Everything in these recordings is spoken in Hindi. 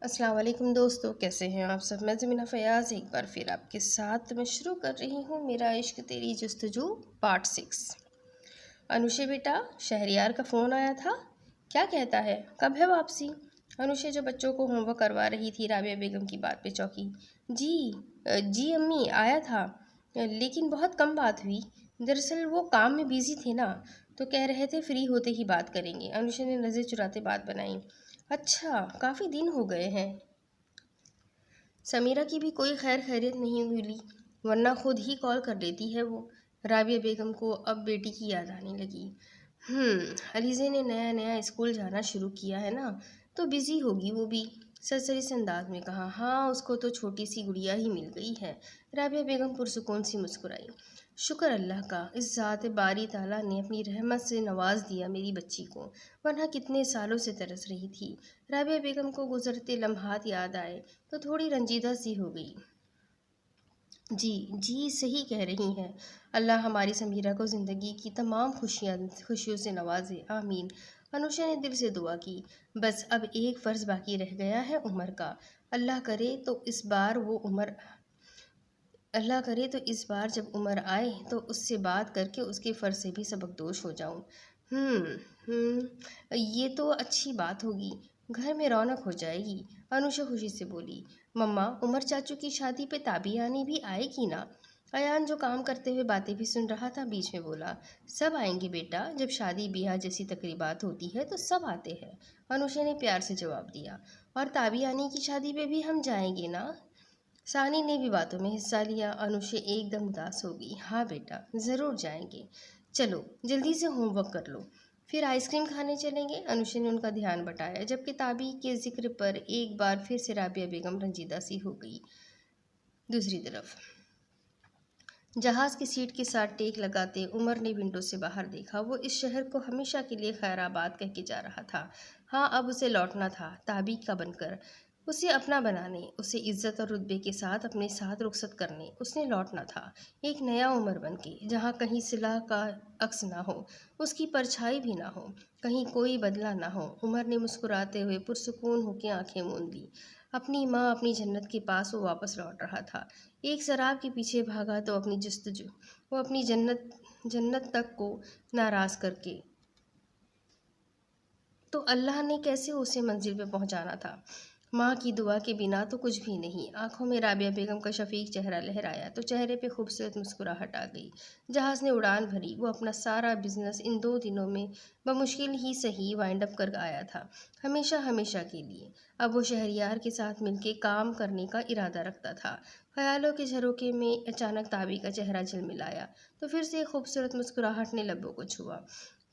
अस्सलाम वालेकुम दोस्तों, कैसे हैं आप सब। मैं ज़मीना फ़याज़ एक बार फिर आपके साथ मैं शुरू कर रही हूँ मेरा इश्क तेरी जुस्तजू पार्ट 6। अनुशे बेटा, शहरियार का फ़ोन आया था, क्या कहता है, कब है वापसी। अनुशे जो बच्चों को होमवर्क करवा रही थी, राबिया बेगम की बात पे चौंकी। जी अम्मी आया था, लेकिन बहुत कम बात हुई। दरअसल वो काम में बिज़ी थे ना, तो कह रहे थे फ्री होते ही बात करेंगे। अनुशे ने नज़र चुराते बात बनाई। अच्छा, काफ़ी दिन हो गए हैं। समीरा की भी कोई खैर खैरियत नहीं मिली, वरना खुद ही कॉल कर देती है वो। राबिया बेगम को अब बेटी की याद आने लगी। अलीज़े ने नया नया स्कूल जाना शुरू किया है ना, तो बिज़ी होगी वो भी। सरसरी से अंदाज में कहा। हाँ, उसको तो छोटी सी गुड़िया ही मिल गई है। राबिया बेगम पुरसुकून सी मुस्कुराई। शुक्र अल्लाह का, इस ज़ात बारी ताला ने अपनी रहमत से नवाज दिया मेरी बच्ची को, वरना कितने सालों से तरस रही थी। राबिया बेगम को गुजरते लम्हात याद आए तो थोड़ी रंजीदा सी हो गई। जी जी, सही कह रही हैं। अल्लाह हमारी समीरा को ज़िंदगी की तमाम खुशियों से नवाजे, आमीन। अनुषा ने दिल से दुआ की। बस अब एक फ़र्ज़ बाकी रह गया है, उम्र का। अल्लाह करे तो इस बार वो उम्र अल्लाह करे तो इस बार जब उम्र आए तो उससे बात करके उसके फ़र्ज से भी सबकदोश हो जाऊं। ये तो अच्छी बात होगी, घर में रौनक हो जाएगी। अनुषा खुशी से बोली। मम्मा, उमर चाचू की शादी पे ताबी आनी भी आएगी ना। अयान जो काम करते हुए बातें भी सुन रहा था, बीच में बोला। सब आएंगे बेटा, जब शादी ब्याह जैसी तकरीबात होती है तो सब आते हैं। अनुषा ने प्यार से जवाब दिया। और ताबी आनी की शादी पे भी हम जाएंगे ना। सानी ने भी बातों में हिस्सा लिया। अनुषे एकदम उदास हो गई। हाँ बेटा, ज़रूर जाएंगे। चलो जल्दी से होमवर्क कर लो, फिर आइसक्रीम खाने चलेंगे। अनुषे ने उनका ध्यान बटाया, जब किताबी के जिक्र पर एक बार फिर से राबिया बेगम रंजीदा सी हो गई। दूसरी तरफ जहाज़ की सीट के साथ टेक लगाते उमर ने विंडो से बाहर देखा। वो इस शहर को हमेशा के लिए खैराबाद कह के जा रहा था। हाँ, अब उसे लौटना था, ताबी का बनकर, उसे अपना बनाने, उसे इज्जत और रुतबे के साथ अपने साथ रुखसत करने उसने लौटना था। एक नया उमर बन के, जहाँ कहीं सिला का अक्स ना हो, उसकी परछाई भी ना हो, कहीं कोई बदला ना हो। उमर ने मुस्कुराते हुए पुरसुकून होकर आंखें मूंद ली। अपनी माँ, अपनी जन्नत के पास वो वापस लौट रहा था। एक शराब के पीछे भागा तो अपनी जस्तजू, वो अपनी जन्नत जन्नत तक को नाराज करके, तो अल्लाह ने कैसे उसे मंजिल पे पहुंचाना था। माँ की दुआ के बिना तो कुछ भी नहीं। आंखों में राबिया बेगम का शफीक चेहरा लहराया तो चेहरे पे खूबसूरत मुस्कुराहट आ गई। जहाज़ ने उड़ान भरी। वो अपना सारा बिजनेस इन 2 दिनों में बमुश्किल ही सही वाइंड अप कर आया था, हमेशा हमेशा के लिए। अब वो शहरियार के साथ मिलकर काम करने का इरादा रखता था। ख्यालों के झरोके में अचानक ताबी का चेहरा झिलमिलाया तो फिर से एक खूबसूरत मुस्कुराहट ने लबों को छुआ।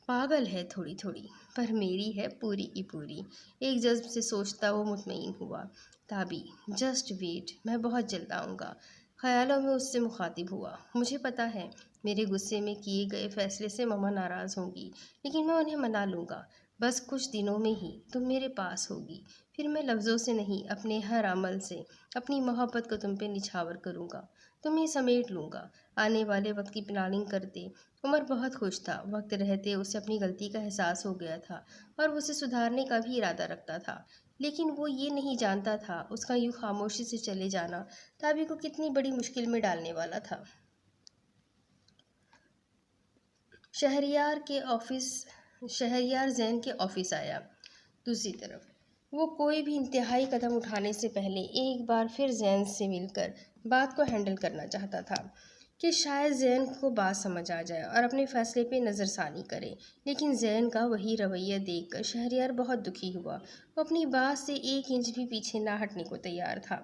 पागल है थोड़ी थोड़ी, पर मेरी है पूरी की पूरी, एक जज्ब से सोचता वो मुतमईन हुआ। ताबी, जस्ट वेट, मैं बहुत जल्द आऊँगा। ख्यालों में उससे मुखातिब हुआ। मुझे पता है मेरे गुस्से में किए गए फैसले से मम्मा नाराज़ होंगी, लेकिन मैं उन्हें मना लूँगा। बस कुछ दिनों में ही तुम मेरे पास होगी, फिर मैं लफ्ज़ों से नहीं, अपने हर अमल से अपनी मोहब्बत को तुम पे निछावर करूँगा, तुम्हें समेट लूँगा। आने वाले वक्त की प्लानिंग करते उमर बहुत खुश था। वक्त रहते उसे अपनी गलती का एहसास हो गया था और उसे सुधारने का भी इरादा रखता था, लेकिन वो ये नहीं जानता था उसका यूँ खामोशी से चले जाना ताबी को कितनी बड़ी मुश्किल में डालने वाला था। शहरियार के ऑफिस शहरियार जैन के ऑफिस आया। दूसरी तरफ वो कोई भी इंतहाई कदम उठाने से पहले एक बार फिर जैन से मिलकर बात को हैंडल करना चाहता था कि शायद जैन को बात समझ आ जाए और अपने फैसले पे नज़रसानी करे। लेकिन जैन का वही रवैया देखकर शहरियार बहुत दुखी हुआ। वो अपनी बात से 1 इंच भी पीछे ना हटने को तैयार था।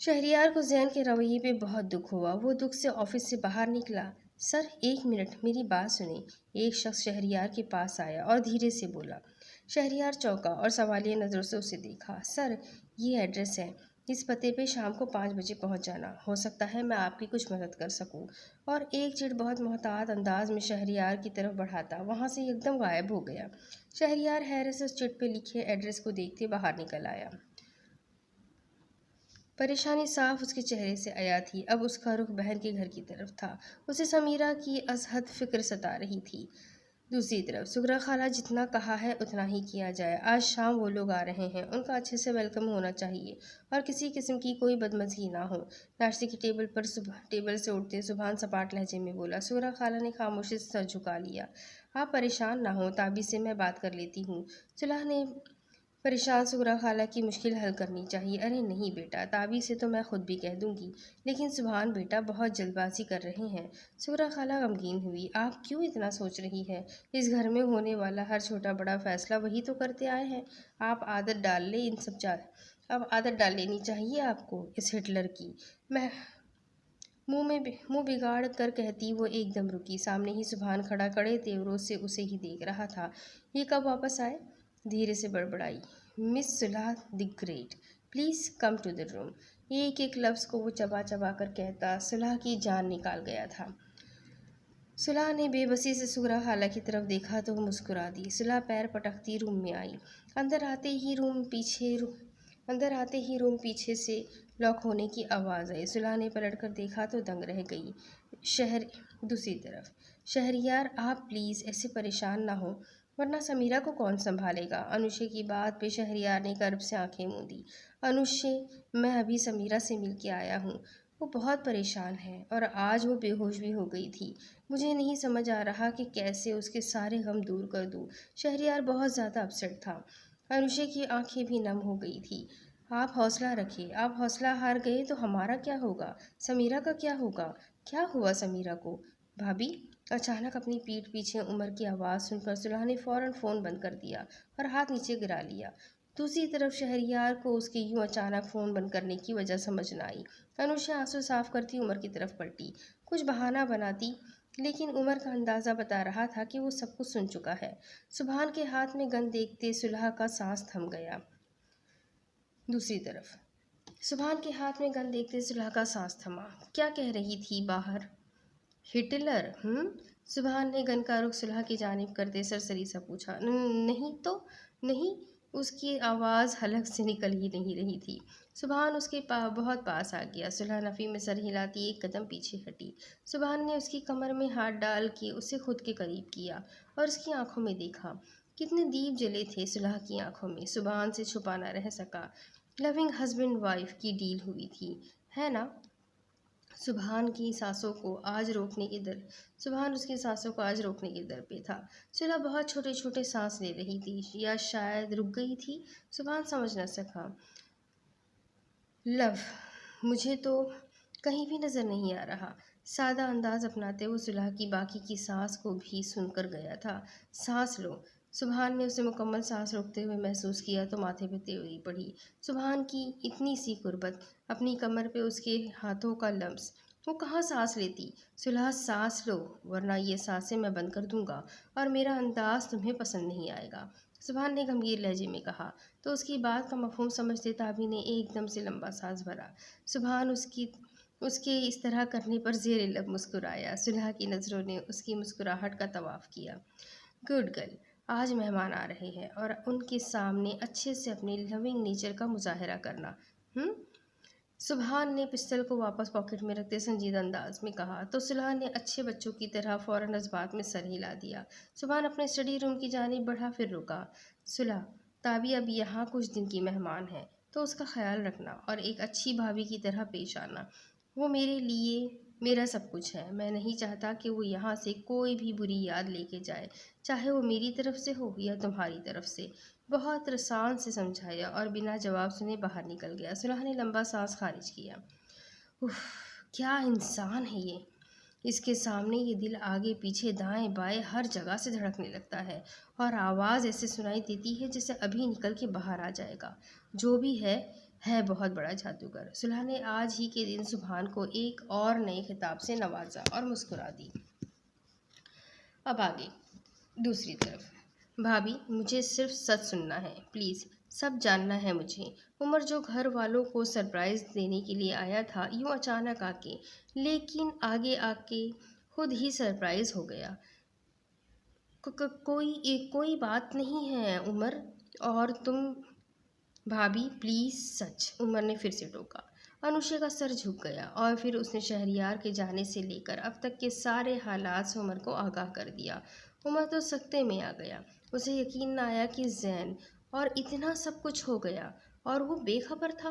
शहरियार को जैन के रवैये पे बहुत दुख हुआ। वो दुख से ऑफिस से बाहर निकला। सर, 1 मिनट, मेरी बात सुने। एक शख्स शहरियार के पास आया और धीरे से बोला। शहरियार चौंका और सवालिया नज़रों से उसे देखा। सर, ये एड्रेस है, इस पते पे शाम को 5 बजे पहुंच जाना। हो सकता है मैं आपकी कुछ मदद कर सकूं। और एक चिट बहुत मोहतात अंदाज में शहरियार की तरफ बढ़ाता वहां से एकदम गायब हो गया। शहरियार हैरत से उस चिट पे लिखे एड्रेस को देखते बाहर निकल आया। परेशानी साफ उसके चेहरे से आया थी। अब उसका रुख बहन के घर की तरफ था। उसे समीरा की असहद फिक्र सता रही थी। दूसरी तरफ सुगरा खाला जितना कहा है उतना ही किया जाए। आज शाम वो लोग आ रहे हैं, उनका अच्छे से वेलकम होना चाहिए और किसी किस्म की कोई बदमज़गी ना हो। नाश्ते की टेबल से उठते सुभान सपाट लहजे में बोला। सुगरा खाला ने खामोशी से सर झुका लिया। आप परेशान ना हो, ताबी से मैं बात कर लेती हूँ। सुलह ने परेशान सुगरा खाला की मुश्किल हल करनी चाहिए। अरे नहीं बेटा, ताबी से तो मैं खुद भी कह दूंगी, लेकिन सुभान बेटा बहुत जल्दबाजी कर रहे हैं। सुगरा खाला गमगीन हुई। आप क्यों इतना सोच रही है? इस घर में होने वाला हर छोटा बड़ा फैसला वही तो करते आए हैं। आप आदत डाल ले इन सब अब आदत डाल लेनी चाहिए आपको इस हिटलर की। मैं मुंह बिगाड़ कर कहती वो एकदम रुकी। सामने ही सुभान खड़ा कड़े तेवरों से उसे ही देख रहा था। ये कब वापस आए? धीरे से बड़बड़ाई। मिस सुलह the great, please come to the room. एक एक लफ्ज़ को वो चबा चबा कर कहता सुलह की जान निकाल गया था। सुलह ने बेबसी से सुगरा खाला की तरफ देखा तो वो मुस्कुरा दी। सुलह पैर पटकती रूम में आई। अंदर आते ही रूम पीछे से लॉक होने की आवाज़ आई। सुलह ने पलट कर देखा तो दंग रह गई। दूसरी तरफ शहरियार, आप प्लीज़ ऐसे परेशान ना हो, वरना समीरा को कौन संभालेगा? अनुषे की बात पे शहरियार ने गर्व से आंखें मूंदी। अनुषे, मैं अभी समीरा से मिल के आया हूँ। वो बहुत परेशान है और आज वो बेहोश भी हो गई थी। मुझे नहीं समझ आ रहा कि कैसे उसके सारे गम दूर कर दूँ। शहरियार बहुत ज़्यादा अपसेट था। अनुषे की आंखें भी नम हो गई थी। आप हौसला रखिए, आप हौसला हार गए तो हमारा क्या होगा? समीरा का क्या होगा? क्या हुआ समीरा को? भाभी? अचानक अपनी पीठ पीछे उमर की आवाज़ सुनकर सुलह ने फ़ौरन फ़ोन बंद कर दिया और हाथ नीचे गिरा लिया। दूसरी तरफ शहरियार को उसके यूं अचानक फ़ोन बंद करने की वजह समझ न आई। अनुषा आंसू साफ करती उमर की तरफ पलटी, कुछ बहाना बनाती, लेकिन उमर का अंदाज़ा बता रहा था कि वो सब कुछ सुन चुका है। सुभान के हाथ में गन देखते सुलह का सांस थम गया। दूसरी तरफ सुभान के हाथ में गन देखते सुलह का सांस थमा। क्या कह रही थी बाहर? हिटलर? सुभान ने गन का रुख सुलह की जानिब करते सरसरी सा पूछा। नहीं तो नहीं। उसकी आवाज़ हलक से निकल ही नहीं रही थी। सुभान उसके बहुत पास आ गया। सुलह नफ़ी में सर हिलाती एक कदम पीछे हटी। सुभान ने उसकी कमर में हाथ डाल के उसे खुद के करीब किया और उसकी आंखों में देखा। कितने दीप जले थे सुलह की आंखों में। सुभान से छुपा न रह सका। लविंग हस्बैंड वाइफ की डील हुई थी, है ना? सुभान उसकी सांसों को आज रोकने के दर पे था। सुलह बहुत छोटे छोटे सांस ले रही थी, या शायद रुक गई थी। सुभान समझ न सका। लव, मुझे तो कहीं भी नज़र नहीं आ रहा। सादा अंदाज अपनाते वो सुलह की बाकी की सांस को भी सुनकर गया था। सांस लो। सुभान ने उसे मुकम्मल सांस रोकते हुए महसूस किया तो माथे पे त्योरी पड़ी। सुभान की इतनी सी कुर्बत, अपनी कमर पे उसके हाथों का लम्स। वो कहाँ सांस लेती? सुलह, सांस लो, वरना ये सांसें मैं बंद कर दूंगा और मेरा अंदाज तुम्हें पसंद नहीं आएगा। सुभान ने गंभीर लहजे में कहा तो उसकी बात का मफहूम समझते ताबी ने एकदम से लंबा सांस भरा। सुभान उसके इस तरह करने पर ज़ेरे लब मुस्कुराया। सुलह की नज़रों ने उसकी मुस्कुराहट का तवाफ़ किया। गुड गर्ल, आज मेहमान आ रहे हैं और उनके सामने अच्छे से अपने लविंग नेचर का मुजाहरा करना। सुभान ने पिस्टल को वापस पॉकेट में रखते संजीदा अंदाज में कहा तो सुलह ने अच्छे बच्चों की तरह फ़ौरन इस बात में सर हिला दिया। सुभान अपने स्टडी रूम की जानिब बढ़ा, फिर रुका। सुलह, ताबी अब यहाँ कुछ दिन की मेहमान है तो उसका ख्याल रखना और एक अच्छी भाभी की तरह पेश आना। वो मेरे लिए मेरा सब कुछ है। मैं नहीं चाहता कि वो यहाँ से कोई भी बुरी याद लेके जाए, चाहे वो मेरी तरफ से हो या तुम्हारी तरफ से। बहुत रसान से समझाया और बिना जवाब सुने बाहर निकल गया। सुलह ने लंबा सांस खारिज किया। उफ, क्या इंसान है ये! इसके सामने ये दिल आगे पीछे दाएं बाएं हर जगह से धड़कने लगता है और आवाज़ ऐसे सुनाई देती है जैसे अभी निकल के बाहर आ जाएगा। जो भी है बहुत बड़ा जादूगर। सुलह ने आज ही के दिन सुभान को एक और नए खिताब से नवाजा और मुस्कुरा दी। अब आगे। दूसरी तरफ भाभी, मुझे सिर्फ सच सुनना है प्लीज़, सब जानना है मुझे। उमर जो घर वालों को सरप्राइज़ देने के लिए आया था यूँ अचानक आके, लेकिन आगे आके खुद ही सरप्राइज़ हो गया। कोई बात नहीं है उमर, और तुम भाभी प्लीज़ सच, उमर ने फिर से टोका। अनुषा का सर झुक गया और फिर उसने शहरियार के जाने से लेकर अब तक के सारे हालात से उमर को आगाह कर दिया। उमर तो सख्ते में आ गया। उसे यकीन न आया कि जैन और इतना सब कुछ हो गया और वो बेखबर था।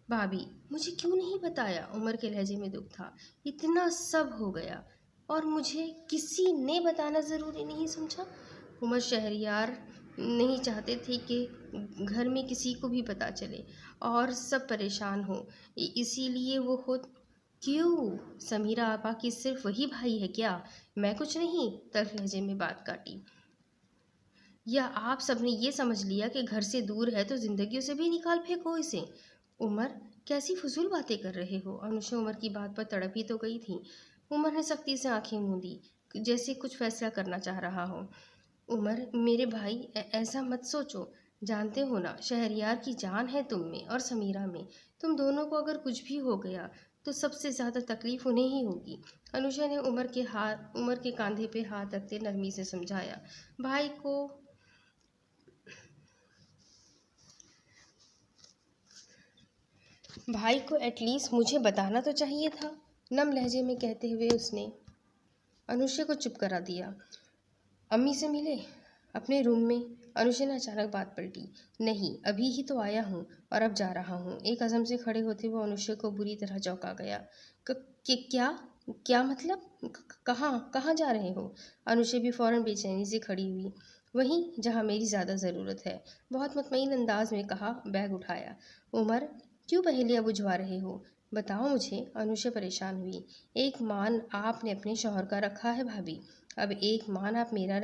भाभी, मुझे क्यों नहीं बताया? उमर के लहजे में दुख था। इतना सब हो गया और मुझे किसी ने बताना ज़रूरी नहीं समझा। उमर शहरियार नहीं चाहते थे कि घर में किसी को भी पता चले और सब परेशान हो, इसीलिए वो खुद। क्यों? समीरा आपा की सिर्फ वही भाई है क्या? मैं कुछ नहीं, तल्ख लहजे में बात काटी। या आप सबने ये समझ लिया कि घर से दूर है तो जिंदगियों से भी निकाल फेंको इसे? उमर, कैसी फजूल बातें कर रहे हो? अनुषा उमर की बात पर तड़प ही तो गई थी। उमर ने सख्ती से आंखें मूंदी, जैसे कुछ फैसला करना चाह रहा हो। उमर, मेरे भाई, ऐसा मत सोचो। जानते हो ना, शहरयार की जान है तुम में और समीरा में। तुम दोनों को अगर कुछ भी हो गया तो सबसे ज़्यादा तकलीफ उन्हें ही होगी। अनुषा ने उमर के कंधे पे हाथ रखते नरमी से समझाया। भाई को भाई को एटलीस्ट मुझे बताना तो चाहिए था, नम लहजे में कहते हुए उसने अनुषा को चुप करा दिया। अम्मी से मिले? अपने रूम में। अनुषा ने अचानक बात पलटी। नहीं, अभी ही तो आया हूँ और अब जा रहा हूँ। एक अज़म से खड़े होते वो अनुषा को बुरी तरह चौंका गया। क्या क्या मतलब? कहाँ कहाँ जा रहे हो? अनुषा भी फ़ौरन बेचैनी से खड़ी हुई। वहीं जहाँ मेरी ज़्यादा ज़रूरत है, बहुत मुतमईन अंदाज में कहा, बैग उठाया। उमर, क्यों पहेलियाँ बुझवा रहे हो? बताओ मुझे। अनुषा परेशान हुई। एक मान आपने अपने शौहर का रखा है भाभी, अब एक मान आप मेरा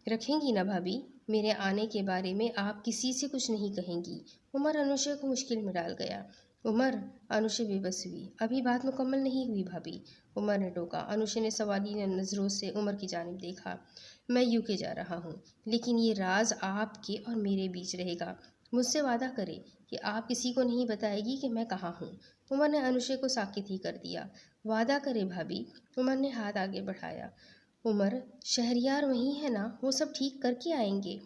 रखेंगी ना भाभी? मेरे आने के बारे में आप किसी से कुछ नहीं कहेंगी? उमर अनुषा को मुश्किल में डाल गया। उमर, अनुषा बेबस हुई। अभी बात मुकम्मल नहीं हुई भाभी, उमर ने टोका। अनुषा ने सवालिया नज़रों से उमर की जानिब देखा। मैं यूके जा रहा हूँ, लेकिन ये राज आपके और मेरे बीच रहेगा। मुझसे वादा करे कि आप किसी को नहीं बताएगी कि मैं कहाँ हूँ। उमर ने अनुषा को साकित ही कर दिया। वादा करे भाभी, उमर ने हाथ आगे बढ़ाया। उमर, शहरयार वहीं है ना, वो सब ठीक करके आएंगे।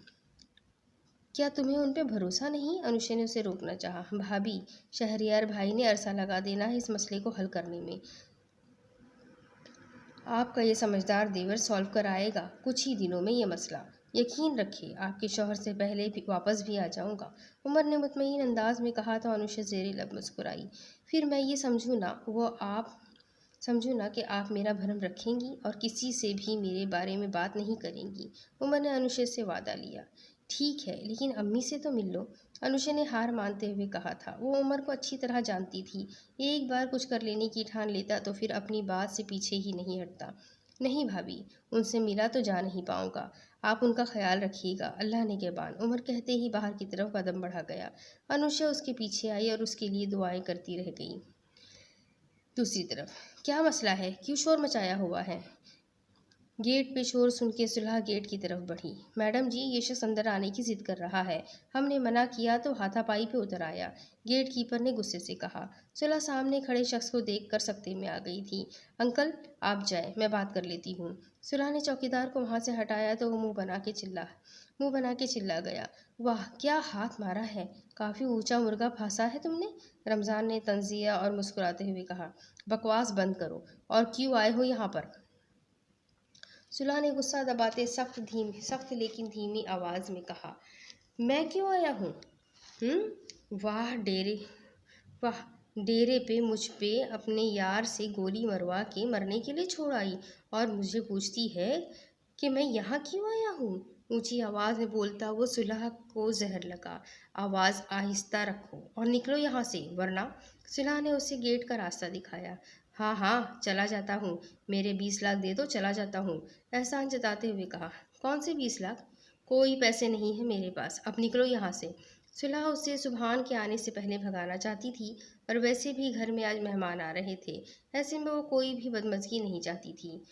क्या तुम्हें उन पे भरोसा नहीं? अनुषा ने उसे रोकना चाहा। भाभी, शहरयार भाई ने अरसा लगा देना है इस मसले को हल करने में। आपका ये समझदार देवर सॉल्व कर आएगा कुछ ही दिनों में ये मसला। यकीन रखिए, आपके शौहर से पहले भी वापस भी आ जाऊंगा, उमर ने मुतमईन अंदाज में कहा। तो अनुषा ज़ेरे लब मुस्कुराई। फिर मैं ये समझूँ ना कि आप मेरा भरम रखेंगी और किसी से भी मेरे बारे में बात नहीं करेंगी। उमर ने अनुषा से वादा लिया। ठीक है, लेकिन अम्मी से तो मिल लो, अनुषा ने हार मानते हुए कहा था। वो उमर को अच्छी तरह जानती थी। एक बार कुछ कर लेने की ठान लेता तो फिर अपनी बात से पीछे ही नहीं हटता। नहीं भाभी, उनसे मिला तो जा नहीं पाऊंगा। आप उनका ख्याल रखिएगा, अल्लाह ने निगहबान, उमर कहते ही बाहर की तरफ कदम बढ़ा गया। अनुषा उसके पीछे आई और उसके लिए दुआएं करती रह गई। दूसरी तरफ, क्या मसला है? क्यों शोर मचाया हुआ है? गेट पे शोर सुन के सुलह गेट की तरफ बढ़ी। मैडम जी, ये शख्स अंदर आने की जिद कर रहा है। हमने मना किया तो हाथापाई पे उतर आया, गेट कीपर ने गुस्से से कहा। सुलह सामने खड़े शख्स को देख कर सख्ते में आ गई थी। अंकल, आप जाए, मैं बात कर लेती हूँ। सुलह ने चौकीदार को वहाँ से हटाया तो वो मुंह बना के चिल्ला गया। वाह, क्या हाथ मारा है! काफ़ी ऊंचा मुर्गा फांसा है तुमने। रमज़ान ने तंजिया और मुस्कुराते हुए कहा। बकवास बंद करो और क्यों आए हो यहाँ पर? सुलह ने गुस्सा दबाते सख्त लेकिन धीमी आवाज़ में कहा। मैं क्यों आया हूँ? वाह वाह, डेरे पे मुझ पे अपने यार से गोली मरवा के मरने के लिए छोड़ आई और मुझे पूछती है कि मैं यहाँ क्यों आया हूँ? ऊंची आवाज़ में बोलता वो सुलह को जहर लगा। आवाज़ आहिस्ता रखो और निकलो यहाँ से, वरना। सुलह ने उसे गेट का रास्ता दिखाया। हाँ हाँ, चला जाता हूँ, मेरे 20 लाख दे दो, चला जाता हूँ, एहसान जताते हुए कहा। कौन से 20 लाख? कोई पैसे नहीं है मेरे पास, अब निकलो यहाँ से। सुलह उसे सुबहान के आने से पहले भगाना चाहती थी, पर वैसे भी घर में आज मेहमान आ रहे थे, ऐसे में वो कोई भी बदमज़गी नहीं चाहती थी।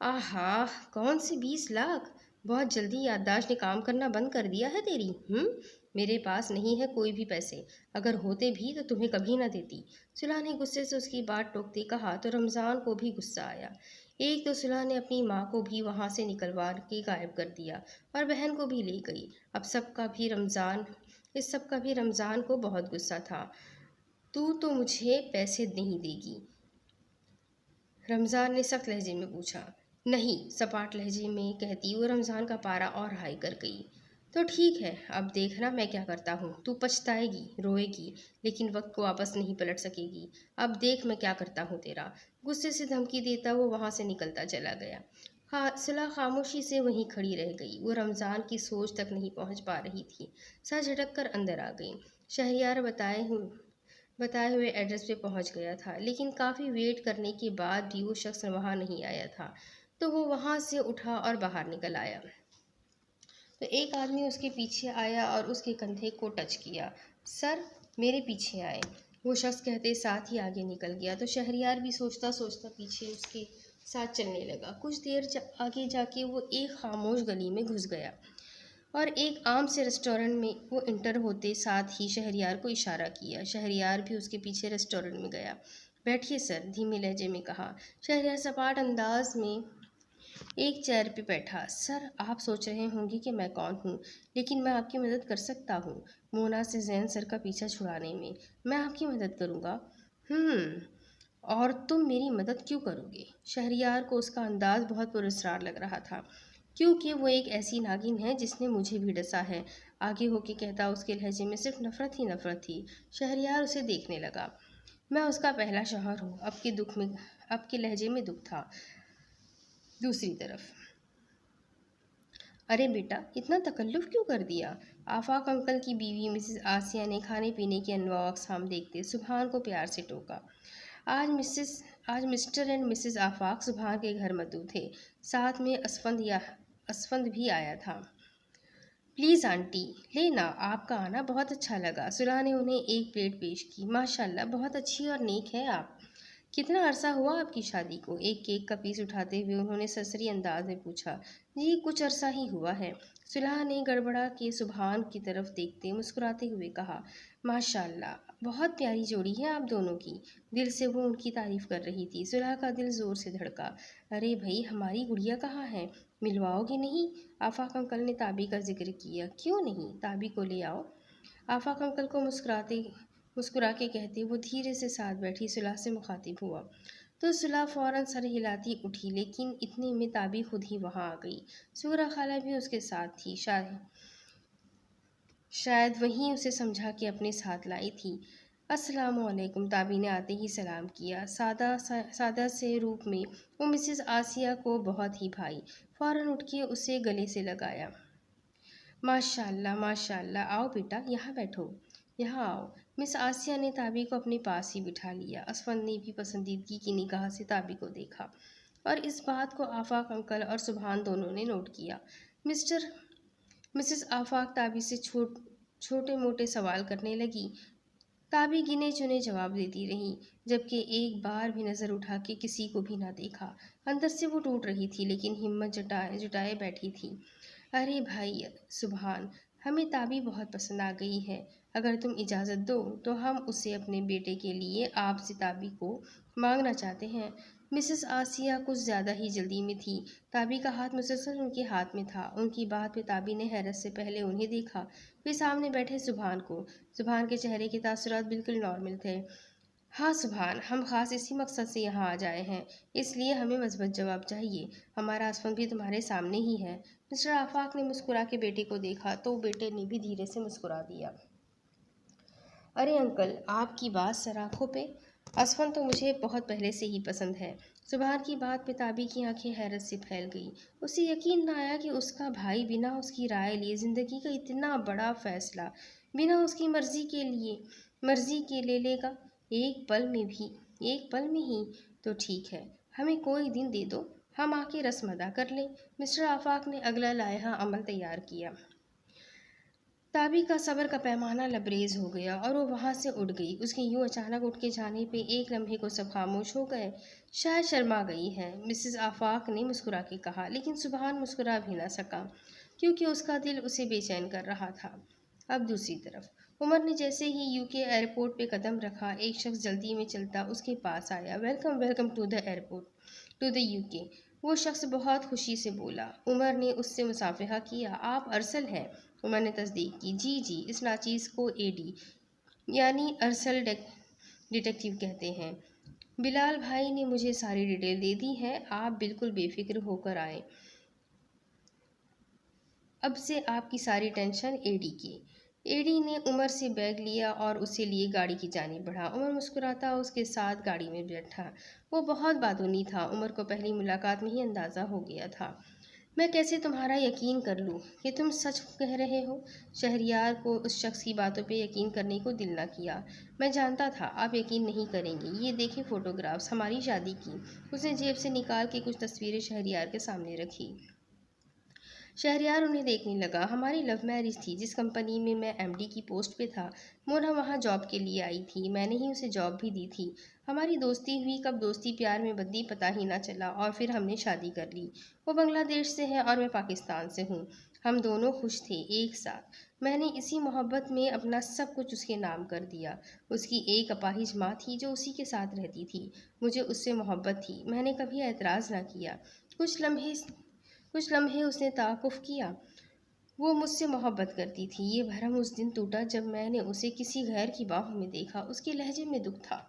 आहा, कौन से 20 लाख? बहुत जल्दी याददाश्त ने काम करना बंद कर दिया है तेरी। मेरे पास नहीं है कोई भी पैसे, अगर होते भी तो तुम्हें कभी ना देती। सुलह ने गुस्से से उसकी बात टोकते कहा तो रमज़ान को भी गुस्सा आया। एक तो सुलह ने अपनी माँ को भी वहाँ से निकलवा के गायब कर दिया और बहन को भी ले गई। इस सब का भी रमज़ान को बहुत गुस्सा था। तू तो मुझे पैसे नहीं देगी? रमज़ान ने सख्त लहजे में पूछा। नहीं, सपाट लहजे में कहती वो रमज़ान का पारा और हाई कर गई। तो ठीक है, अब देखना मैं क्या करता हूँ। तू पछताएगी, रोएगी, लेकिन वक्त को वापस नहीं पलट सकेगी। अब देख मैं क्या करता हूँ तेरा। गुस्से से धमकी देता वो वहाँ से निकलता चला गया। सिला खामोशी से वहीं खड़ी रह गई। वो रमज़ान की सोच तक नहीं पहुँच पा रही थी। सर झटक कर अंदर आ गई। शहरियार बताए हुए एड्रेस पे पहुंच गया था, लेकिन काफ़ी वेट करने के बाद भी वो शख्स वहां नहीं आया था। तो वो वहां से उठा और बाहर निकल आया। तो एक आदमी उसके पीछे आया और उसके कंधे को टच किया। सर, मेरे पीछे आए, वो शख्स कहते साथ ही आगे निकल गया। तो शहरियार भी सोचता सोचता पीछे उसके साथ चलने लगा। कुछ देर आगे जाके वो एक खामोश गली में घुस गया और एक आम से रेस्टोरेंट में वो इंटर होते साथ ही शहरियार को इशारा किया। शहरियार भी उसके पीछे रेस्टोरेंट में गया। बैठिए सर, धीमे लहजे में कहा। शहरियार सपाट अंदाज में एक चेयर पे बैठा। सर, आप सोच रहे होंगे कि मैं कौन हूँ, लेकिन मैं आपकी मदद कर सकता हूँ मोना से जैन सर का पीछा छुड़ाने में। मैं आपकी मदद करूँगा। और तुम मेरी मदद क्यों करोगे? शहरियार को उसका अंदाज बहुत पुरस्कार लग रहा था, क्योंकि वो एक ऐसी नागिन है जिसने मुझे भी डसा है। आगे होके कहता उसके लहजे में सिर्फ नफरत ही नफरत थी। शहरियार उसे देखने लगा। मैं उसका पहला शौहर हूँ। अब के लहजे में दुख था। दूसरी तरफ, अरे बेटा, इतना तकल्लुफ़ क्यों कर दिया? आफाक अंकल की बीवी मिसेस आसिया ने खाने पीने की अनवा अक़साम देखते सुबहान को प्यार से टोका। आज मिस्टर एंड मिसेस आफाक सुबहान के घर मौजूद थे। साथ में असफंद भी आया था। प्लीज़ आंटी, लेना, आपका आना बहुत अच्छा लगा। सुलह ने उन्हें एक प्लेट पेश की। माशाल्लाह, बहुत अच्छी और नेक है आप। कितना अरसा हुआ आपकी शादी को? एक केक का पीस उठाते हुए उन्होंने सरसरी अंदाज में पूछा। जी, कुछ अरसा ही हुआ है। सुलह ने गड़बड़ा के सुबहान की तरफ देखते मुस्कुराते हुए कहा। माशाल्लाह, बहुत प्यारी जोड़ी है आप दोनों की। दिल से वो उनकी तारीफ कर रही थी। सुलह का दिल जोर से धड़का। अरे भाई, हमारी गुड़िया कहाँ है? मिलवाओगे नहीं? आफाक अंकल ने ताबी का जिक्र किया। क्यों नहीं, ताबी को ले आओ। आफाक अंकल को मुस्कुरा के कहते वो धीरे से साथ बैठी सुलह से मुखातिब हुआ। तो सुलह फौरन सर हिलाती उठी, लेकिन इतने में ताबी खुद ही वहां आ गई। सूरा खाला भी उसके साथ थी। शायद वहीं उसे समझा के अपने साथ लाई थी। अस्सलामुअलैकुम, ताबी ने आते ही सलाम किया। सादा से रूप में वो मिसेस आसिया को बहुत ही भाई। फौरन उठ के उसे गले से लगाया। माशाल्लाह माशाल्लाह, आओ बेटा, यहाँ बैठो, यहाँ आओ। मिस आसिया ने ताबी को अपने पास ही बिठा लिया। असफंद ने भी पसंदीदगी की निगाह से ताबी को देखा और इस बात को आफाक अंकल और सुबहान दोनों ने नोट किया। मिसेस आफाक ताबी से छोटे मोटे सवाल करने लगी। ताबी गिने चुने जवाब देती रही, जबकि एक बार भी नज़र उठा के किसी को भी ना देखा। अंदर से वो टूट रही थी, लेकिन हिम्मत जुटाए बैठी थी। अरे भाई सुबहान, हमें ताबी बहुत पसंद आ गई है। अगर तुम इजाज़त दो तो हम उसे अपने बेटे के लिए आपसे ताबी को मांगना चाहते हैं। मिसेस आसिया कुछ ज़्यादा ही जल्दी में थी। ताबी का हाथ मुसलसल उनके हाथ में था। उनकी बात पे ताबी ने हैरत से पहले उन्हें देखा, फिर सामने बैठे सुबहान को। सुबहान के चेहरे के तासुरात बिल्कुल नॉर्मल थे। हाँ सुबहान, हम ख़ास इसी मकसद से यहाँ आ जाए हैं, इसलिए हमें मज़बूत जवाब चाहिए। हमारा आसमान भी तुम्हारे सामने ही है। मिस्टर आफाक ने मुस्कुरा के बेटे को देखा तो बेटे ने भी धीरे से मुस्कुरा दिया। अरे अंकल, आपकी बात सराखों पे। असफन तो मुझे बहुत पहले से ही पसंद है। सुबहान की बात पे ताबी की आंखें हैरत से फैल गई। उसे यकीन न आया कि उसका भाई बिना उसकी राय लिए ज़िंदगी का इतना बड़ा फैसला बिना उसकी मर्जी के ले लेगा। एक पल में ही। तो ठीक है, हमें कोई दिन दे दो, हम आके रस्म अदा कर लें। मिस्टर आफाक ने अगला लायहा अमल तैयार किया। ताबी का सब्र का पैमाना लबरेज हो गया और वो वहाँ से उड़ गई। उसके यूं अचानक उठ के जाने पे एक लम्हे को सब खामोश हो गए। शायद शर्मा गई है, मिसेस आफाक ने मुस्कुरा के कहा, लेकिन सुबहान मुस्कुरा भी ना सका, क्योंकि उसका दिल उसे बेचैन कर रहा था। अब दूसरी तरफ उमर ने जैसे ही यूके एयरपोर्ट पे कदम रखा, एक शख्स जल्दी में चलता उसके पास आया। Welcome welcome to the airport, to the UK, वो शख्स बहुत खुशी से बोला। उमर ने उससे मुसाफिहा किया। आप अरसल हैं? उमर ने तस्दीक की। जी, इस नाचीज़ को एडी यानी अरसल डिटेक्टिव कहते हैं। बिलाल भाई ने मुझे सारी डिटेल दे दी है, आप बिल्कुल बेफिक्र होकर आए। अब से आपकी सारी टेंशन एडी की। एडी ने उमर से बैग लिया और उसे लिए गाड़ी की जानिब बढ़ा। उमर मुस्कुराता उसके साथ गाड़ी में बैठा। वो बहुत बातूनी था। उमर को पहली मुलाकात में ही अंदाज़ा हो गया था। मैं कैसे तुम्हारा यकीन कर लूँ कि तुम सच कह रहे हो? शहरयार को उस शख्स की बातों पे यकीन करने को दिल न किया। मैं जानता था आप यकीन नहीं करेंगे। ये देखें फ़ोटोग्राफ्स हमारी शादी की। उसने जेब से निकाल के कुछ तस्वीरें शहरयार के सामने रखी। शहरयार उन्हें देखने लगा। हमारी लव मैरिज थी। जिस कंपनी में मैं एमडी की पोस्ट पे था, मोना वहाँ जॉब के लिए आई थी। मैंने ही उसे जॉब भी दी थी। हमारी दोस्ती हुई, कब दोस्ती प्यार में बदली पता ही ना चला, और फिर हमने शादी कर ली। वो बांग्लादेश से है और मैं पाकिस्तान से हूँ। हम दोनों खुश थे एक साथ। मैंने इसी मोहब्बत में अपना सब कुछ उसके नाम कर दिया। उसकी एक अपाहिज माँ थी जो उसी के साथ रहती थी। मुझे उससे मोहब्बत थी। मैंने कभी एतराज़ ना किया। कुछ लम्हे उसने ताकुफ़ किया। वो मुझसे मोहब्बत करती थी। ये भरम उस दिन टूटा जब मैंने उसे किसी गैर की बाहों में देखा। उसके लहजे में दुख था।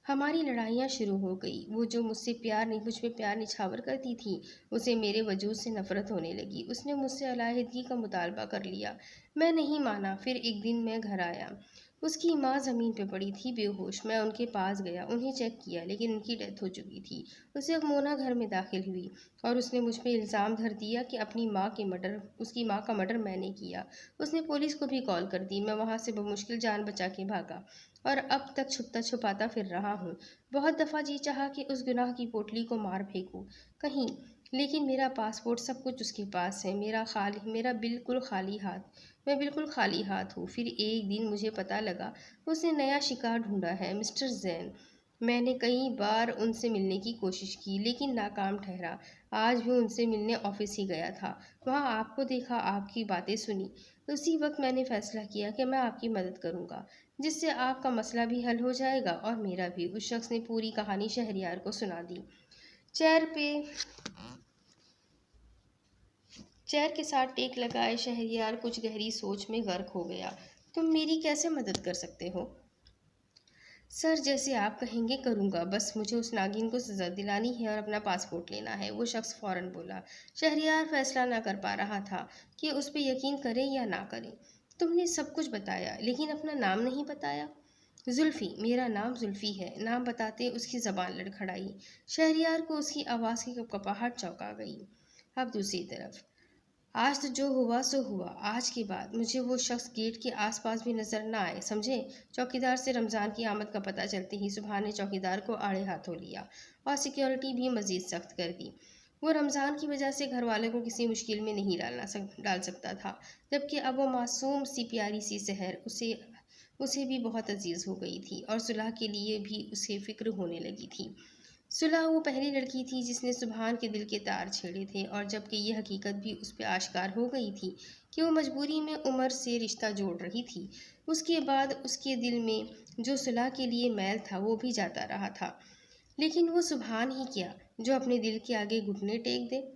हमारी लड़ाइयाँ शुरू हो गई। वो जो मुझ पे प्यार निछावर करती थी, उसे मेरे वजूद से नफरत होने लगी। उसने मुझसे अलहदगी का मुतालबा कर लिया। मैं नहीं माना। फिर एक दिन मैं घर आया। उसकी माँ ज़मीन पे पड़ी थी बेहोश। मैं उनके पास गया, उन्हें चेक किया, लेकिन उनकी डेथ हो चुकी थी। उसे मोना घर में दाखिल हुई और उसने मुझ पे इल्ज़ाम धर दिया कि उसकी माँ का मर्डर मैंने किया। उसने पुलिस को भी कॉल कर दी। मैं वहाँ से बमुश्किल जान बचा के भागा और अब तक छुपता छुपाता फिर रहा हूँ। बहुत दफ़ा जी चाहा कि उस गुनाह की पोटली को मार फेंकूं कहीं, लेकिन मेरा पासपोर्ट सब कुछ उसके पास है। मैं बिल्कुल खाली हाथ हूँ। फिर एक दिन मुझे पता लगा उसने नया शिकार ढूंढा है, मिस्टर जैन। मैंने कई बार उनसे मिलने की कोशिश की, लेकिन नाकाम ठहरा। आज भी उनसे मिलने ऑफिस ही गया था। वहाँ आपको देखा, आपकी बातें सुनी। उसी वक्त मैंने फैसला किया कि मैं आपकी मदद करूँगा, जिससे आपका मसला भी हल हो जाएगा और मेरा भी। उस शख्स ने पूरी कहानी शहरयार को सुना दी। चेयर पे चेयर के साथ टेक लगाए शहरयार कुछ गहरी सोच में गर्क हो गया। तुम मेरी कैसे मदद कर सकते हो? सर, जैसे आप कहेंगे करूँगा। बस मुझे उस नागिन को सज़ा दिलानी है और अपना पासपोर्ट लेना है। वो शख्स फ़ौरन बोला। शहरयार फैसला ना कर पा रहा था कि उस पर यकीन करें या ना करें। तुमने सब कुछ बताया, लेकिन अपना नाम नहीं बताया। जुल्फ़ी, मेरा नाम जुल्फ़ी है। नाम बताते उसकी ज़बान लड़खड़ाई। शहरयार को उसकी आवाज़ की कपकपाहट चौंका गई। अब दूसरी तरफ, आज तो जो हुआ सो हुआ। आज के बाद मुझे वो शख्स गेट के आसपास भी नजर ना आए, समझे? चौकीदार से रमज़ान की आमद का पता चलते ही सुबहान ने चौकीदार को आड़े हाथों लिया और सिक्योरिटी भी मज़ीद सख्त कर दी। वो रमज़ान की वजह से घर वालों को किसी मुश्किल में नहीं डाल सकता था, जबकि अब वो मासूम सी प्यारी सी सहर उसे भी बहुत अजीज़ हो गई थी और सुलह के लिए भी उसे फ़िक्र होने लगी थी। सुलह वो पहली लड़की थी जिसने सुबहान के दिल के तार छेड़े थे, और जबकि यह हकीकत भी उस पर आश्कार हो गई थी कि वो मजबूरी में उमर से रिश्ता जोड़ रही थी, उसके बाद उसके दिल में जो सुलह के लिए मैल था वो भी जाता रहा था। लेकिन वो सुबहान ही क्या जो अपने दिल के आगे घुटने टेक दे।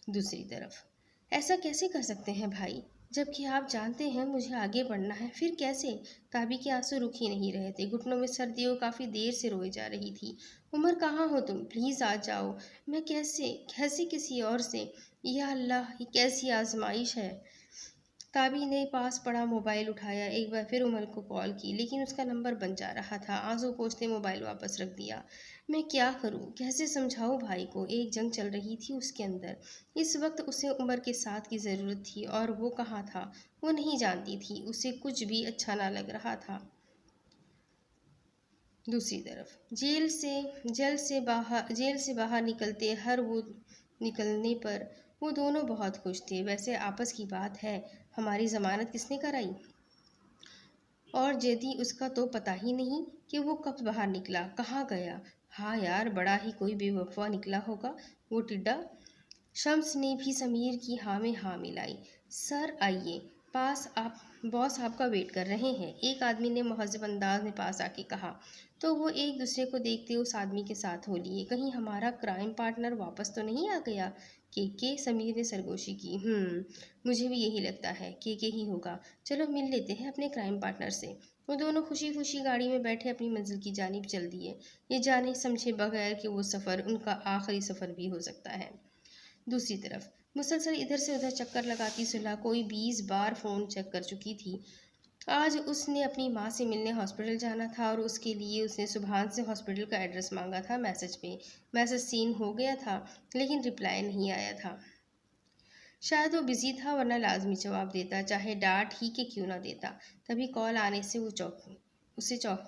दूसरी तरफ, ऐसा कैसे कर सकते हैं भाई, जबकि आप जानते हैं मुझे आगे बढ़ना है। फिर कैसे? ताबी के आंसू रुक ही नहीं रहे थे। घुटनों में सर्दी वो काफ़ी देर से रोए जा रही थी। उमर, कहाँ हो तुम? प्लीज़ आ जाओ। मैं कैसे कैसे किसी और से? या अल्लाह, ये कैसी आजमाइश है? ताबी ने पास पड़ा मोबाइल उठाया, एक बार फिर उमर को कॉल की, लेकिन उसका नंबर बंद जा रहा था। आंसू पोंछते मोबाइल वापस रख दिया। मैं क्या करूं, कैसे समझाऊं भाई को? एक जंग चल रही थी उसके अंदर। इस वक्त उसे उमर के साथ की ज़रूरत थी, और वो कहाँ था वो नहीं जानती थी। उसे कुछ भी अच्छा ना लग रहा था। दूसरी तरफ, जेल से बाहर निकलने पर वो दोनों बहुत खुश थे। वैसे आपस की बात है, हमारी ज़मानत किसने कराई? और यदि उसका तो पता ही नहीं कि वो कब बाहर निकला, कहाँ गया। हाँ यार, बड़ा ही कोई बेवफा निकला होगा वो टिड्डा। शम्स ने भी समीर की हाँ में हाँ मिलाई। सर आइए, पास आप बॉस आपका वेट कर रहे हैं, एक आदमी ने महज़ब अंदाज में पास आके कहा। तो वो एक दूसरे को देखते उस आदमी के साथ हो लिए। कहीं हमारा क्राइम पार्टनर वापस तो नहीं आ गया? के समीर ने सरगोशी की। मुझे भी यही लगता है, के ही होगा। चलो मिल लेते हैं अपने क्राइम पार्टनर से। वो दोनों खुशी खुशी गाड़ी में बैठे अपनी मंजिल की जानिब चल दिए, ये जाने समझे बगैर कि वो सफ़र उनका आखिरी सफ़र भी हो सकता है। दूसरी तरफ मुसलसल इधर से उधर चक्कर लगाती सुलह कोई 20 बार फ़ोन चेक कर चुकी थी। आज उसने अपनी माँ से मिलने हॉस्पिटल जाना था और उसके लिए उसने सुबहान से हॉस्पिटल का एड्रेस मांगा था मैसेज पे। मैसेज सीन हो गया था लेकिन रिप्लाई नहीं आया था। शायद वो बिजी था वरना लाजमी जवाब देता, चाहे डांट ही के क्यों ना देता। तभी कॉल आने से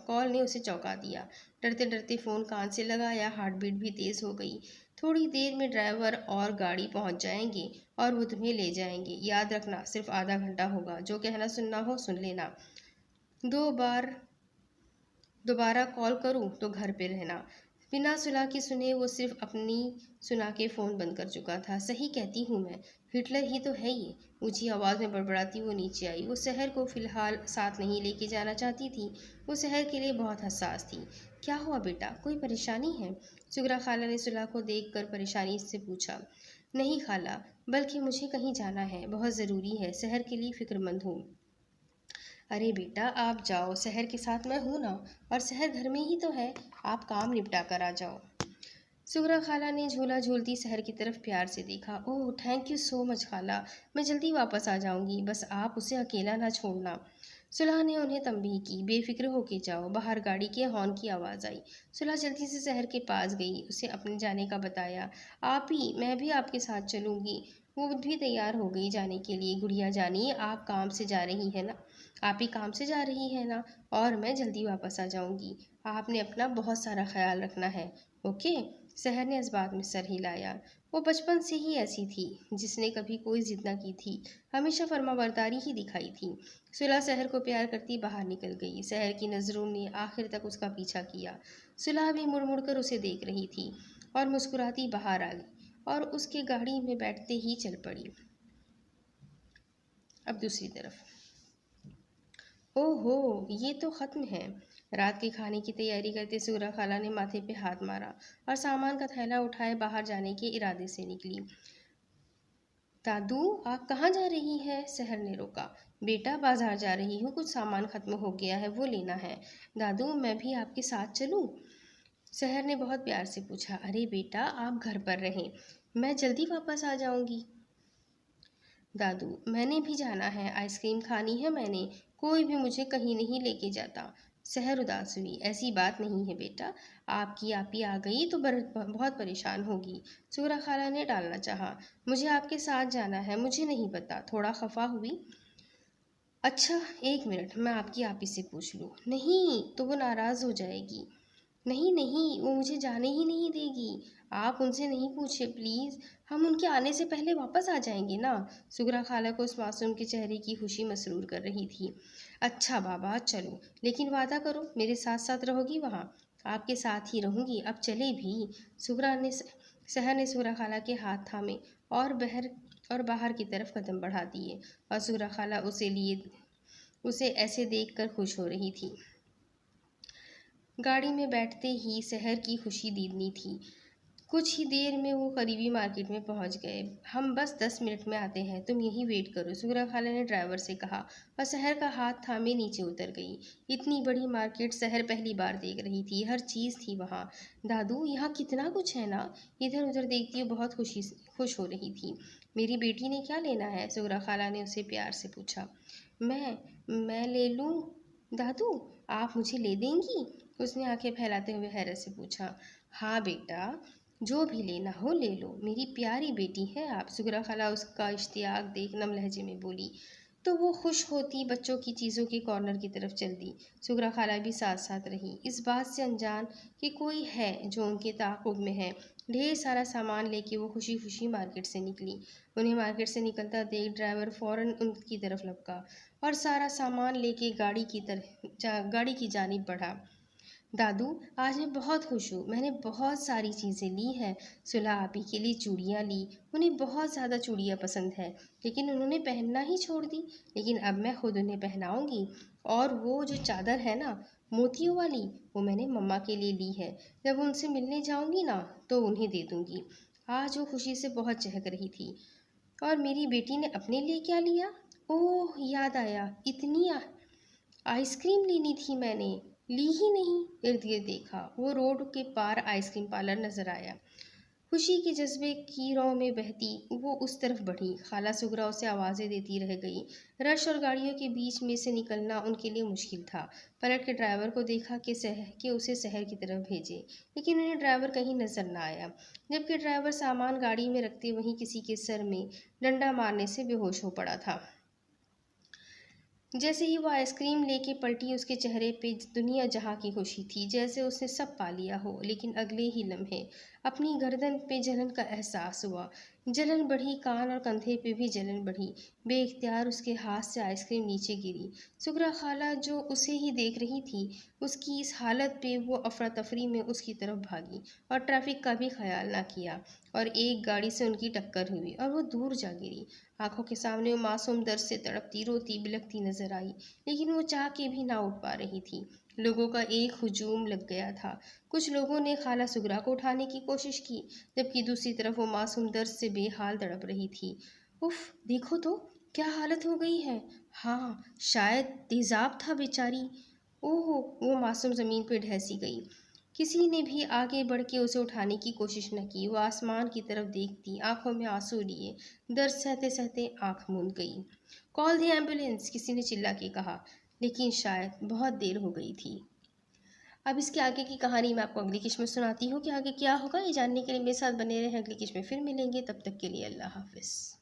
कॉल ने उसे चौंका दिया। डरते डरते फ़ोन कान से लगाया, हार्ट बीट भी तेज़ हो गई। थोड़ी देर में ड्राइवर और गाड़ी पहुंच जाएंगे और वो तुम्हें ले जाएंगे। याद रखना सिर्फ आधा घंटा होगा, जो कहना सुनना हो सुन लेना। 2 बार दोबारा कॉल करूं तो घर पे रहना। बिना सुलह के सुने वो सिर्फ अपनी सुना के फ़ोन बंद कर चुका था। सही कहती हूँ मैं, हिटलर ही तो है ये। ऊंची आवाज़ में बड़बड़ाती वो नीचे आई। वो शहर को फ़िलहाल साथ नहीं लेके जाना चाहती थी। वो शहर के लिए बहुत हसास थी। क्या हुआ बेटा, कोई परेशानी है? सुगरा खाला ने सुलह को देख कर परेशानी से पूछा। नहीं खाला, बल्कि मुझे कहीं जाना है, बहुत ज़रूरी है, शहर के लिए फ़िक्रमंद हूँ। अरे बेटा आप जाओ, शहर के साथ मैं हूँ ना, और शहर घर में ही तो है। आप काम निपटा कर आ जाओ। सुगरा खाला ने झूला झूलती शहर की तरफ प्यार से देखा। Oh thank you so much खाला, मैं जल्दी वापस आ जाऊंगी, बस आप उसे अकेला ना छोड़ना। सुलह ने उन्हें तंबीह की। बेफिक्र होके जाओ। बाहर गाड़ी के हॉर्न की आवाज़ आई। सुलह जल्दी से शहर के पास गई, उसे अपने जाने का बताया। आप ही, मैं भी आपके साथ चलूंगी। वो भी तैयार हो गई जाने के लिए। गुड़िया जानिए, आप काम से जा रही है ना, आप ही काम से जा रही है ना, और मैं जल्दी वापस आ जाऊंगी। आपने अपना बहुत सारा ख्याल रखना है, ओके? शहर ने इस बात में सर हिलाया। वो बचपन से ही ऐसी थी, जिसने कभी कोई जिद ना की थी, हमेशा फर्माबरदारी ही दिखाई थी। सुलह शहर को प्यार करती बाहर निकल गई। शहर की नज़रों ने आखिर तक उसका पीछा किया। सुलह भी मुड़ मुड़ कर उसे देख रही थी और मुस्कुराती बाहर आ गई और उसके गाड़ी में बैठते ही चल पड़ी। अब दूसरी तरफ, ओहो ये तो ख़त्म है। रात के खाने की तैयारी करते सुगरा खाला ने माथे पे हाथ मारा और सामान का थैला उठाए बाहर जाने के इरादे से निकली। दादू आप कहाँ जा रही हैं? शहर ने रोका। बेटा बाजार जा रही हूँ, कुछ सामान खत्म हो गया है, वो लेना है। दादू मैं भी आपके साथ चलूँ? शहर ने बहुत प्यार से पूछा। अरे बेटा आप घर पर रहें, मैं जल्दी वापस आ जाऊंगी। दादू मैंने भी जाना है, आइसक्रीम खानी है मैंने, कोई भी मुझे कहीं नहीं लेके जाता। शहर उदास हुई। ऐसी बात नहीं है बेटा, आपकी आपी आ गई तो बहुत परेशान होगी। सूरा खाला ने टालना चाहा। मुझे आपके साथ जाना है, मुझे नहीं पता, थोड़ा खफा हुई। अच्छा 1 मिनट, मैं आपकी आपी से पूछ लूँ। नहीं तो वो नाराज़ हो जाएगी। नहीं नहीं, वो मुझे जाने ही नहीं देगी। आप उनसे नहीं पूछे प्लीज़, हम उनके आने से पहले वापस आ जाएंगे ना। सुगरा खाला को उस मासूम के चेहरे की खुशी मसरूर कर रही थी। अच्छा बाबा चलो, लेकिन वादा करो मेरे साथ साथ रहोगी वहाँ। आपके साथ ही रहूँगी, अब चले भी। शहर ने सुगरा खाला के हाथ थामे और बाहर की तरफ कदम बढ़ा दिए और सुगरा खाला उसे ऐसे देख कर खुश हो रही थी। गाड़ी में बैठते ही शहर की खुशी दीदनी थी। कुछ ही देर में वो करीबी मार्केट में पहुंच गए। हम बस 10 मिनट में आते हैं, तुम यहीं वेट करो, सुगरा खाला ने ड्राइवर से कहा और शहर का हाथ थामे नीचे उतर गई। इतनी बड़ी मार्केट शहर पहली बार देख रही थी, हर चीज़ थी वहाँ। दादू यहाँ कितना कुछ है ना, इधर उधर देखती हुई बहुत खुश हो रही थी। मेरी बेटी ने क्या लेना है? सुगरा खाला ने उसे प्यार से पूछा। मैं ले लूँ दादू, आप मुझे ले देंगी? उसने आंखें फैलाते हुए हैरत से पूछा। हाँ बेटा, जो भी लेना हो ले लो, मेरी प्यारी बेटी है आप। सुगरा खाला उसका इश्तियाक देख नम लहजे में बोली। तो वो खुश होती बच्चों की चीज़ों के कॉर्नर की तरफ चल दी। सुगरा खाला भी साथ साथ रही, इस बात से अनजान कि कोई है जो उनके ताक़ुब में है। ढेर सारा सामान लेके वो खुशी खुशी मार्केट से निकली। उन्हें मार्केट से निकलता देख ड्राइवर फ़ौरन उनकी तरफ लपका और सारा सामान लेके गाड़ी की जानिब बढ़ा। दादू आज मैं बहुत खुश हूँ, मैंने बहुत सारी चीज़ें ली हैं। सुलह आपी के लिए चूड़ियाँ ली, उन्हें बहुत ज़्यादा चूड़ियाँ पसंद है, लेकिन उन्होंने पहनना ही छोड़ दी। लेकिन अब मैं खुद उन्हें पहनाऊँगी। और वो जो चादर है ना, मोतियों वाली, वो मैंने मम्मा के लिए ली है। जब उनसे मिलने जाऊँगी ना तो उन्हें दे दूँगी। आज वो खुशी से बहुत चहक रही थी। और मेरी बेटी ने अपने लिए क्या लिया? ओह याद आया, आइसक्रीम लेनी थी मैंने, ली ही नहीं। इर्द गिर्द देखा, वो रोड के पार आइसक्रीम पार्लर नजर आया। खुशी के जज्बे की रौ में बहती वो उस तरफ बढ़ी। खाला सुगरा उसे आवाज़ें देती रह गई। रश और गाड़ियों के बीच में से निकलना उनके लिए मुश्किल था। पलट के ड्राइवर को देखा कि उसे शहर की तरफ भेजे, लेकिन उन्हें ड्राइवर कहीं नजर ना आया। जबकि ड्राइवर सामान गाड़ी में रखते वहीं किसी के सर में डंडा मारने से बेहोश हो पड़ा था। जैसे ही वो आइसक्रीम लेके पलटी, उसके चेहरे पे दुनिया जहाँ की खुशी थी, जैसे उसने सब पा लिया हो। लेकिन अगले ही लम्हे अपनी गर्दन पे जलन का एहसास हुआ। जलन बढ़ी, कान और कंधे पे भी जलन बढ़ी। बेइख्तियार उसके हाथ से आइसक्रीम नीचे गिरी। सुगरा खाला जो उसे ही देख रही थी, उसकी इस हालत पे वो अफरा तफरी में उसकी तरफ भागी और ट्रैफिक का भी ख्याल ना किया। और एक गाड़ी से उनकी टक्कर हुई और वो दूर जा गिरी। आंखों के सामने वो मासूम दर्द से तड़पती, रोती, बिलखती नजर आई, लेकिन वो चाह के भी ना उठ पा रही थी। लोगों का एक हुजूम लग गया था। कुछ लोगों ने खाला सुगरा को उठाने की कोशिश की, जबकि दूसरी तरफ वो मासूम दर्द से बेहाल तड़प रही थी। उफ, देखो तो क्या हालत हो गई है। हाँ, शायद तेजाब था बेचारी। ओहो, वो मासूम जमीन पर ढहसी गई। किसी ने भी आगे बढ़ के उसे उठाने की कोशिश न की। वो आसमान की तरफ देखती, आंखों में आंसू लिए, दर्द सहते सहते आंख मूंद गई। कॉल दी एम्बुलेंस, किसी ने चिल्ला के कहा, लेकिन शायद बहुत देर हो गई थी। अब इसके आगे की कहानी मैं आपको अगली किस्त में सुनाती हूँ कि आगे क्या होगा। ये जानने के लिए मेरे साथ बने रहें। अगली किस्त में फिर मिलेंगे, तब तक के लिए अल्लाह हाफिज़।